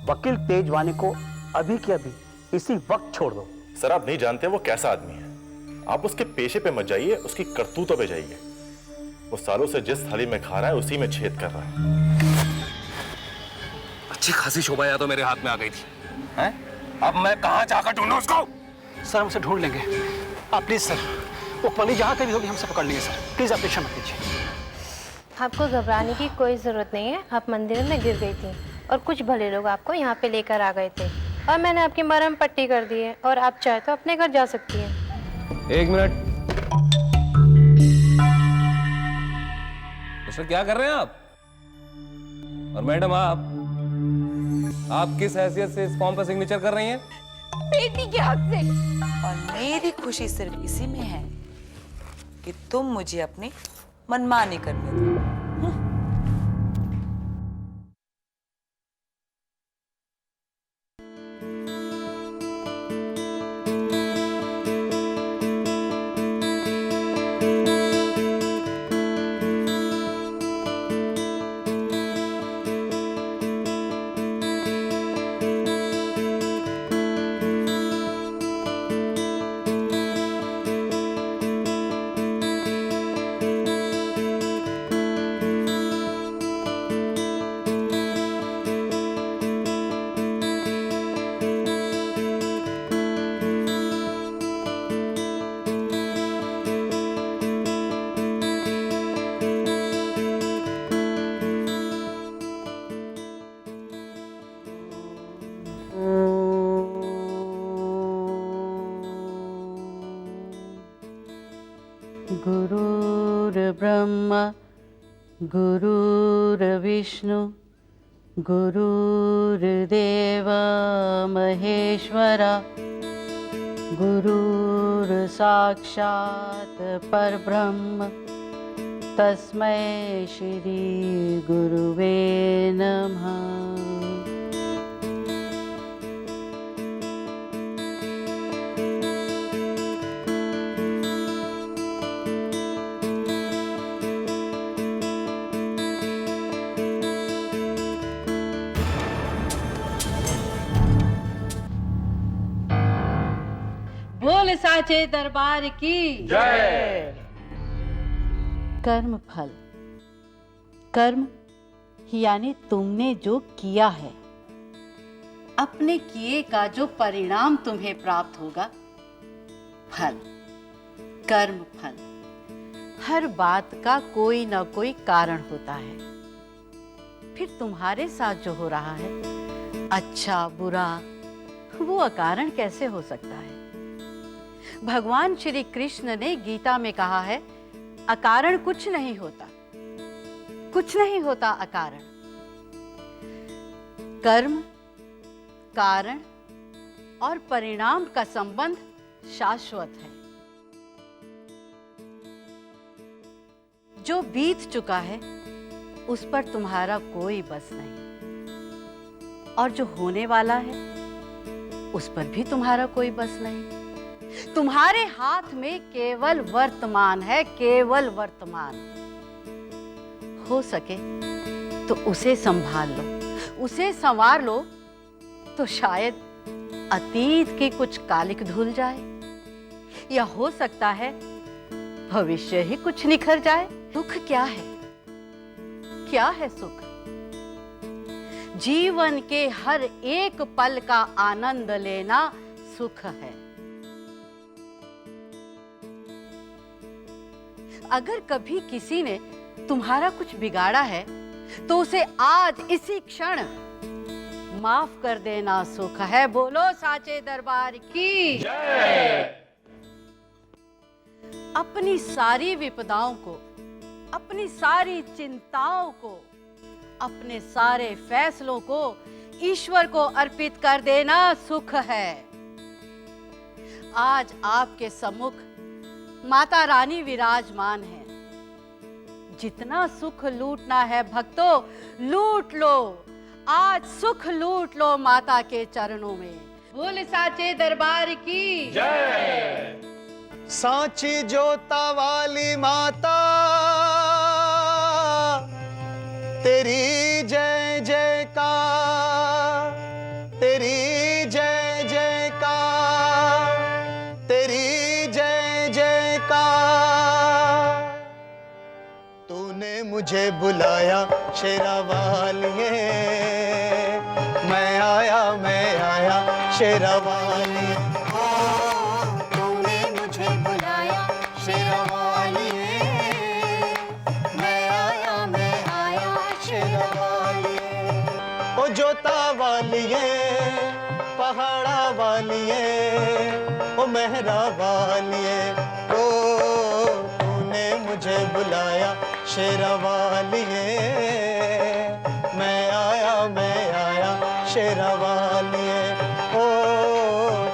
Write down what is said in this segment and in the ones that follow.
वकील तेजवानी को अभी के अभी इसी वक्त छोड़ दो। सर आप नहीं जानते वो कैसा आदमी है। आप उसके पेशे पे मत जाइए, उसकी करतूतों पे जाइए। वो सालों से जिस थाली में खा रहा है उसी में छेद कर रहा है। अच्छी खासी शोभा यादव मेरे हाथ में आ गई थी हैं? अब मैं कहां जाकर ढूंढूं उसको? सर हम उसे ढूंढ लेंगे, आप प्लीज सर, वो पली जहां कभी होगी हमसे पकड़ लेंगे सर, प्लीज आप टेंशन मत लीजिए। आपको घबराने की कोई ज़रूरत नहीं है। आप मंदिर में गिर गई थी और कुछ भले लोग आपको यहाँ पे लेकर आ गए थे और मैंने आपकी मरहम पट्टी कर दी है और आप चाहे तो अपने घर जा सकती हैं। एक मिनट मिस्टर, क्या कर रहे हैं आप? और मैडम आप किस हैसियत से इस फॉर्म पर सिग्नेचर कर रही हैं? बेटी के हक से। और मेरी खुशी सिर्फ इसी में है कि तुम मुझे अपनी मनमानी करने दो। गुरुर्ब्रह्मा गुरुर्विष्णु गुरुर्देव महेश्वरा गुरुर्साक्षात् परब्रह्म तस्मै श्री गुरुवे नमः। बोल साचे दरबार की जय। कर्म फल, कर्म यानी तुमने जो किया है, अपने किए का जो परिणाम तुम्हें प्राप्त होगा, फल, कर्म फल। हर बात का कोई ना कोई कारण होता है। फिर तुम्हारे साथ जो हो रहा है, अच्छा बुरा, वो अकारण कैसे हो सकता है? भगवान श्री कृष्ण ने गीता में कहा है, अकारण कुछ नहीं होता, कुछ नहीं होता अकारण। कर्म, कारण और परिणाम का संबंध शाश्वत है। जो बीत चुका है उस पर तुम्हारा कोई बस नहीं, और जो होने वाला है उस पर भी तुम्हारा कोई बस नहीं। तुम्हारे हाथ में केवल वर्तमान है, केवल वर्तमान। हो सके तो उसे संभाल लो, उसे संवार लो, तो शायद अतीत की कुछ कालिक धुल जाए, या हो सकता है भविष्य ही कुछ निखर जाए। सुख क्या है? क्या है सुख? जीवन के हर एक पल का आनंद लेना सुख है। अगर कभी किसी ने तुम्हारा कुछ बिगाड़ा है तो उसे आज इसी क्षण माफ कर देना सुख है। बोलो साचे दरबार की जय। अपनी सारी विपदाओं को, अपनी सारी चिंताओं को, अपने सारे फैसलों को ईश्वर को अर्पित कर देना सुख है। आज आपके सम्मुख माता रानी विराजमान है। जितना सुख लूटना है भक्तों, लूट लो। आज सुख लूट लो माता के चरणों में। बोल साचे दरबार की जय। सांची जोता वाली माता तेरी जय जयकार। का। तूने मुझे बुलाया शेरा वालिए, मैं आया शेरा वालिए। तूने मुझे बुलाया शेरा वालिए, मैं आया शेरा वालिए। ओ जोता वालिए, पहाड़ा वालिए, ओ मेहरा वालिए, ओ तूने मुझे बुलाया शेरा वालिए, मैं आया शेरा वालिए। ओ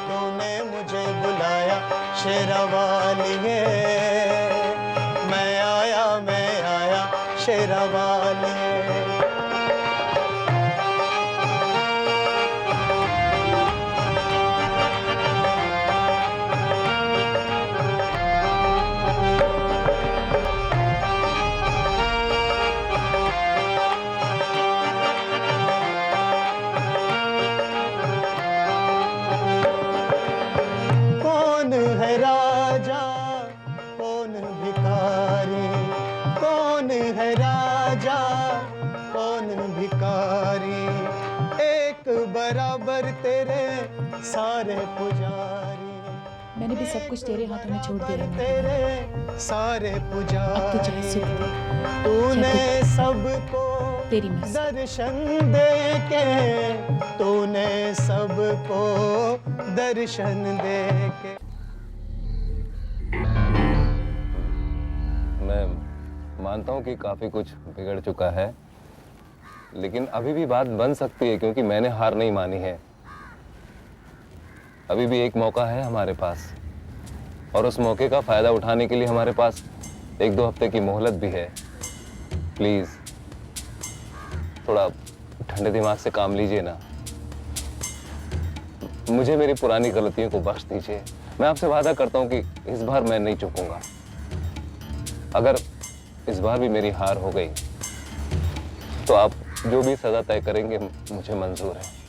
तूने मुझे बुलाया शेरा वालिए, मैं आया शेरा वालिए। कौन है राजा, कौन भिखारी, कौन है राजा, कौन भिखारी, एक बराबर तेरे सारे पुजारी। मैंने भी सब कुछ तेरे हाथों में छोड़ दिया है। तेरे सारे अब तो चाहे सुख पुजारी, दे, तूने चाहे सबको तेरी मर्जी। दर्शन दे के, तूने सबको दर्शन दे के। मैं मानता हूँ कि काफी कुछ बिगड़ चुका है, लेकिन अभी भी बात बन सकती है क्योंकि मैंने हार नहीं मानी है। अभी भी एक मौका है हमारे पास, और उस मौके का फायदा उठाने के लिए हमारे पास 1-2 हफ्ते की मोहलत भी है। प्लीज थोड़ा ठंडे दिमाग से काम लीजिए ना। मुझे मेरी पुरानी गलतियों को बख्श दीजिए। मैं आपसे वादा करता हूँ कि इस बार मैं नहीं चूकूंगा। अगर इस बार भी मेरी हार हो गई तो आप जो भी सजा तय करेंगे मुझे मंजूर है।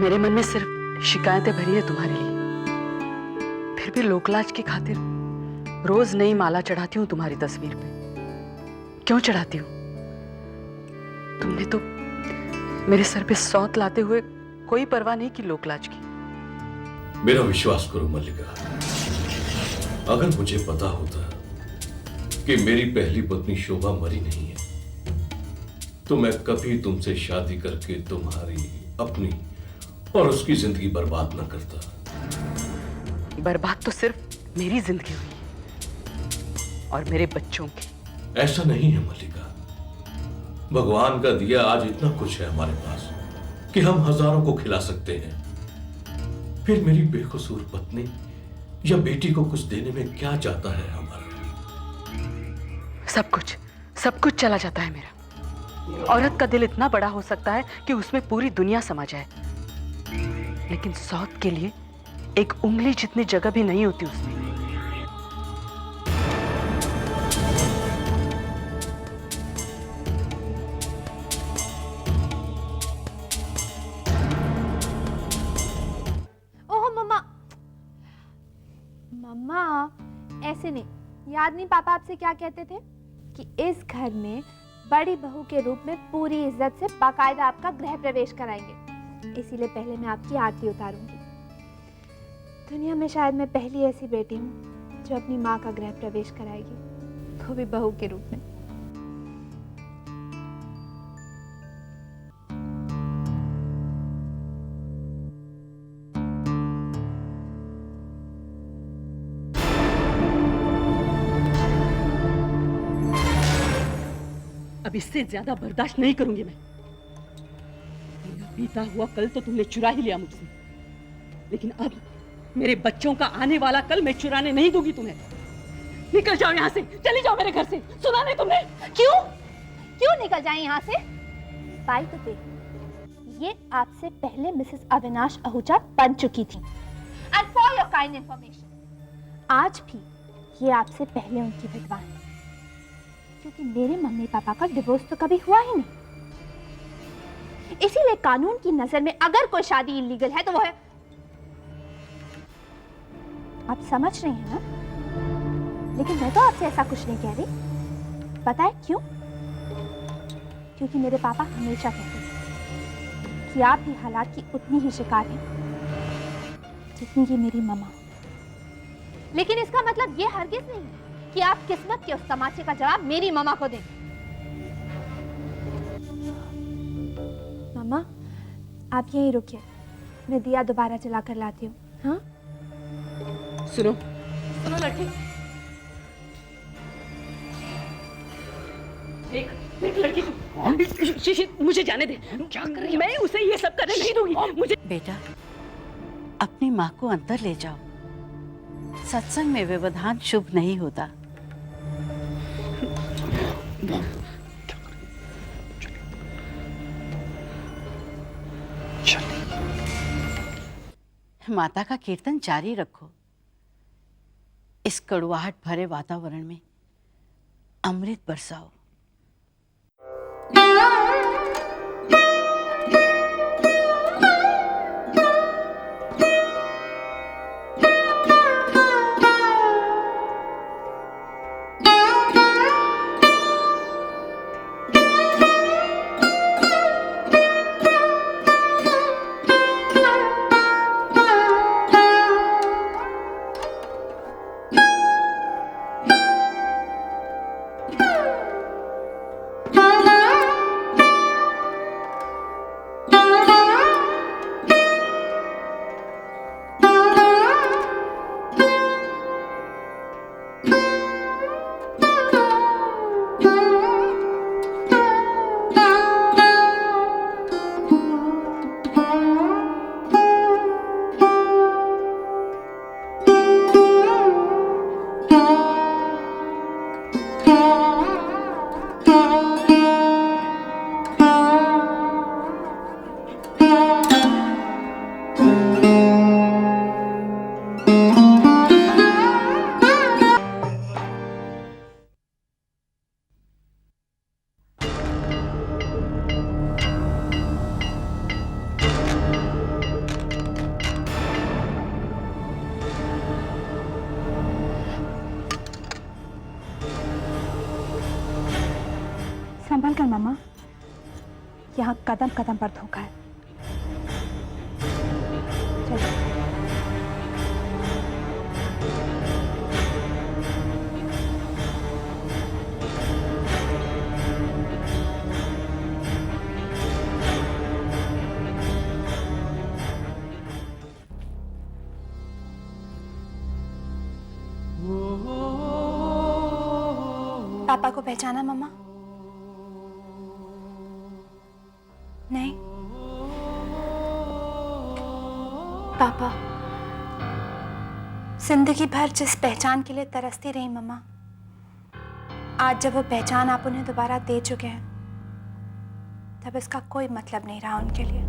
मेरे मन में सिर्फ शिकायतें भरी है तुम्हारे लिए। फिर भी लोकलाज की खातिर रोज नई माला चढ़ाती हूँ तुम्हारी तस्वीर पे। क्यों चढ़ाती हूँ? तुमने तो मेरे सर पे सौत लाते हुए कोई परवाह नहीं की लोकलाज की। मेरा विश्वास करो मल्लिका, अगर मुझे पता होता कि मेरी पहली पत्नी शोभा मरी नहीं है तो मैं कभी तुमसे शादी करके तुम्हारी, अपनी और उसकी जिंदगी बर्बाद ना करता। बर्बाद तो सिर्फ मेरी जिंदगी हुई और मेरे बच्चों की। ऐसा नहीं है मल्लिका, भगवान का दिया आज इतना कुछ है हमारे पास कि हम हजारों को खिला सकते हैं। फिर मेरी बेकसूर पत्नी या बेटी को कुछ देने में क्या जाता है हमारा? सब कुछ चला जाता है मेरा। औरत का दिल इतना बड़ा हो सकता है कि उसमें पूरी दुनिया समा जाए, लेकिन सौत के लिए एक उंगली जितनी जगह भी नहीं होती उसमें। ओह मम्मा, मम्मा ऐसे नहीं। याद नहीं पापा आपसे क्या कहते थे कि इस घर में बड़ी बहू के रूप में पूरी इज्जत से बाकायदा आपका गृह प्रवेश कराएंगे। इसीलिए पहले मैं आपकी आरती उतारूंगी। दुनिया में शायद मैं पहली ऐसी बेटी हूँ जो अपनी माँ का गृह प्रवेश कराएगी, वो भी बहू के रूप में। अब इससे ज्यादा बर्दाश्त नहीं करूंगी मैं। मेरा बीता हुआ कल तो तुमने चुरा ही लिया मुझसे, लेकिन अब मेरे बच्चों का आने वाला कल मैं चुराने नहीं दूंगी तुम्हें। निकल जाओ यहाँ से, चली जाओ मेरे घर से। सुना नहीं तुमने? क्यों क्यों निकल जाए यहाँ से? बाई द वे, ये आपसे पहले मिसेस अविनाश आहूजा बन चुकी थी। And for your kind information, आज भी ये आपसे पहले उनकी विधवा है, क्योंकि मेरे मम्मी पापा का डिवोर्स तो कभी हुआ ही नहीं। इसीलिए कानून की नजर में अगर कोई शादी इलीगल है तो वो है। आप समझ रहे हैं ना? लेकिन मैं तो आपसे ऐसा कुछ नहीं कह रही। पता है क्यों? क्योंकि मेरे पापा हमेशा कहते थे कि आप भी हालात की उतनी ही शिकार हैं जितनी कि मेरी मम्मा। लेकिन इसका मतलब ये हरगिज नहीं कि आप किस्मत के उस तमाचे का जवाब मेरी मम्मा को दें। मम्मा, आप यहीं रुकिए, मैं दिया दोबारा जला कर लाती हूँ। हाँ? सुनो सुनो लड़की, एक लड़की, मुझे जाने दे। क्या कर रही है? मैं उसे ये सब करने नहीं दूंगी। मुझे बेटा, अपनी माँ को अंदर ले जाओ। सत्संग में व्यवधान शुभ नहीं होता। माता का कीर्तन जारी रखो। इस कड़वाहट भरे वातावरण में अमृत बरसाओ। संभल कर मामा, यहाँ कदम कदम पर धोखा है। चलो। पापा को पहचाना मम्मा? नहीं। पापा, जिंदगी भर जिस पहचान के लिए तरसती रही मम्मा, आज जब वो पहचान आप उन्हें दोबारा दे चुके हैं, तब इसका कोई मतलब नहीं रहा उनके लिए।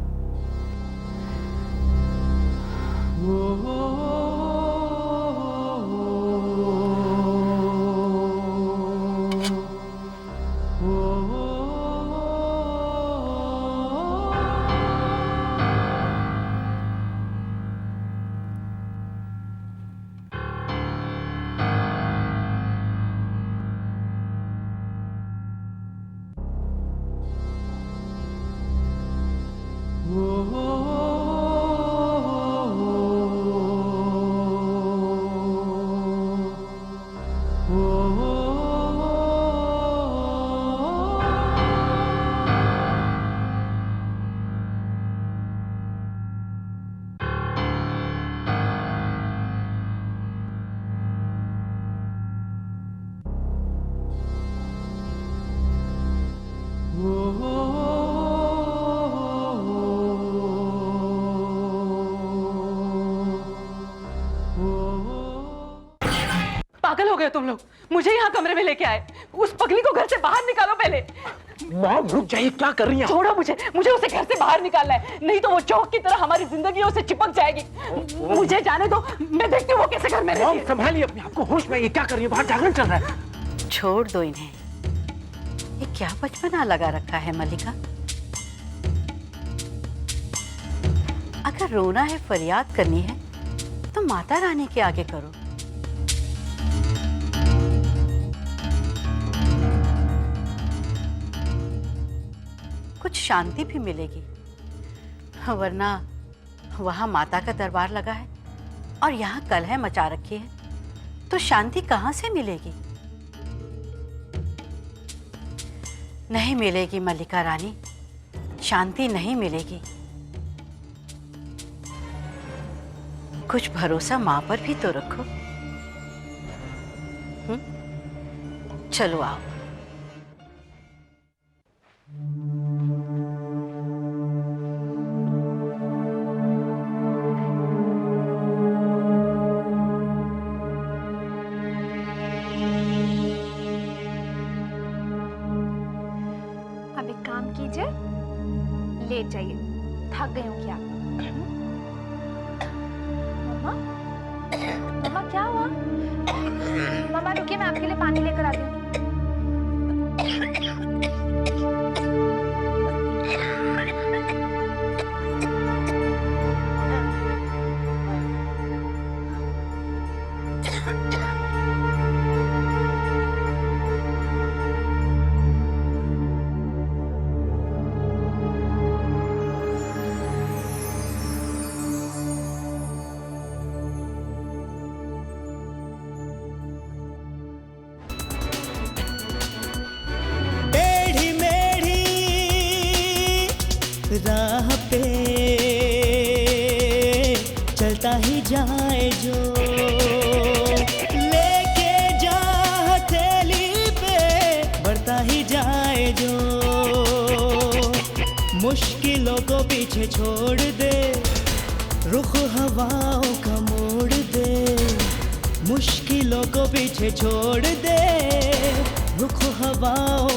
पागल हो गए तुम लोग? मुझे यहाँ कमरे में लेके आए, उस पगली को घर से बाहर निकालो पहले। मॉम रुक जाइए, क्या कर रही हैं? छोड़ो मुझे उसे घर से बाहर निकालना है, नहीं तो वो चौक की तरह हमारी जिंदगी से चिपक जाएगी। मुझे जाने दो, मैं देखती हूँ वो कैसे घर में रहती है। मॉम संभालिए अपने आप को, होश में, ये क्या कर रही है? बाहर जागरण चल रहा है। छोड़ दो इन्हें, ये क्या बचपना लगा रखा है मल्लिका। अगर रोना है, फरियाद करनी है तो माता रानी के आगे करो। कुछ शांति भी मिलेगी, वरना वहां माता का दरबार लगा है और यहाँ कलह मचा रखी है, तो शांति कहां से मिलेगी? नहीं मिलेगी मल्लिका रानी, शांति नहीं मिलेगी। कुछ भरोसा मां पर भी तो रखो। चलो आओ। अब एक काम कीजिए, लेट जाइए, थक गई हूँ क्या? मम्मा, मम्मा क्या हुआ? मम्मा रुकिए, मैं आपके लिए पानी लेकर आती हूँ। राह पे चलता ही जाए जो, लेके जा हथेली पे बढ़ता ही जाए जो, मुश्किलों को पीछे छोड़ दे, रुख हवाओं का मोड़ दे, मुश्किलों को पीछे छोड़ दे, रुख हवाओं